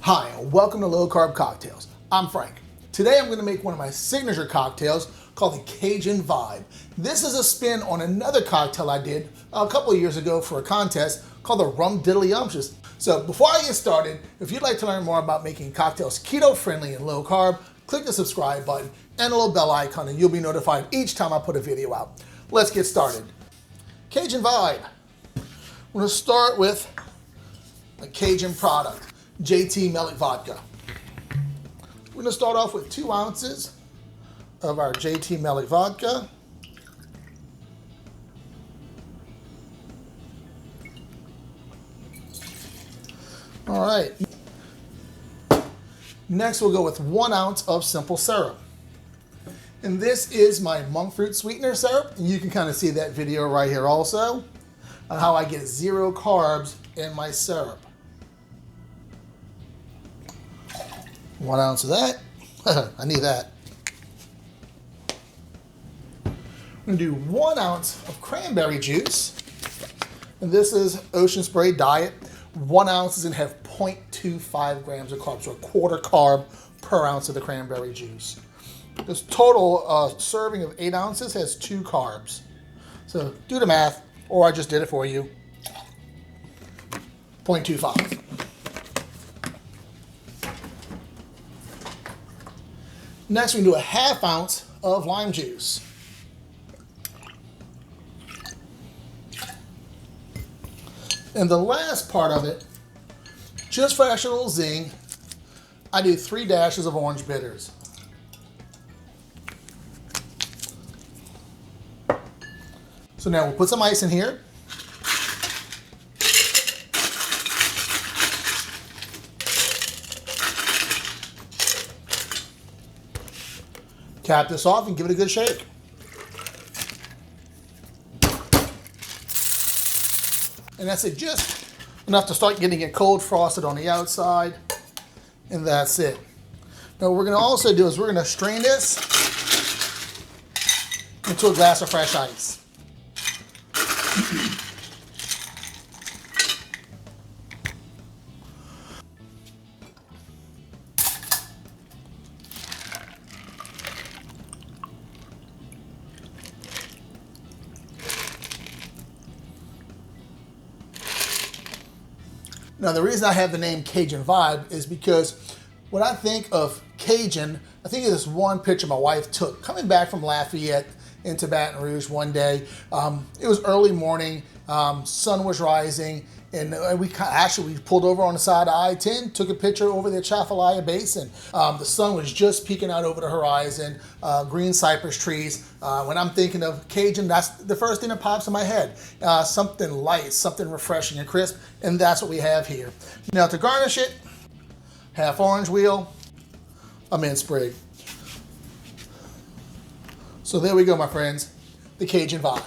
Hi, and welcome to Low Carb Cocktails. I'm Frank. Today I'm going to make one of my signature cocktails called the Cajun Vibe. This is a spin on another cocktail I did a couple of years ago for a contest called the Rum Diddly Umptious. So before I get started, if you'd like to learn more about making cocktails keto friendly and low carb, click the subscribe button and the little bell icon and you'll be notified each time I put a video out. Let's get started. Cajun Vibe. I'm going to start with a Cajun product. JT Mellick Vodka. We're going to start off with 2 ounces of our JT Mellick Vodka. All right. Next we'll go with 1 ounce of simple syrup. And this is my monk fruit sweetener syrup. And you can kind of see that video right here also on how I get 0 carbs in my syrup. 1 ounce of that. I need that. I'm going to do 1 ounce of cranberry juice. And this is Ocean Spray Diet. 1 ounce is going to have 0.25 grams of carbs, so a quarter carb per ounce of the cranberry juice. This total serving of 8 ounces has 2 carbs. So do the math, or I just did it for you. 0.25. Next, we can do a 1/2 ounce of lime juice. And the last part of it, just for extra little zing, I do 3 dashes of orange bitters. So now we'll put some ice in here. Cap this off and give it a good shake. And that's it, just enough to start getting it cold frosted on the outside. And that's it. Now what we're going to also do is we're going to strain this into a glass of fresh ice. Now, the reason I have the name Cajun Vibe is because when I think of Cajun, I think of this one picture my wife took coming back from Lafayette into Baton Rouge one day. It was early morning, sun was rising, and we pulled over on the side of I-10, took a picture over the Atchafalaya Basin. The sun was just peeking out over the horizon, green cypress trees. When I'm thinking of Cajun, that's the first thing that pops in my head. Something light, something refreshing and crisp, and that's what we have here. Now to garnish it, 1/2 orange wheel, a mint sprig. So there we go, my friends, the Cajun Vibe.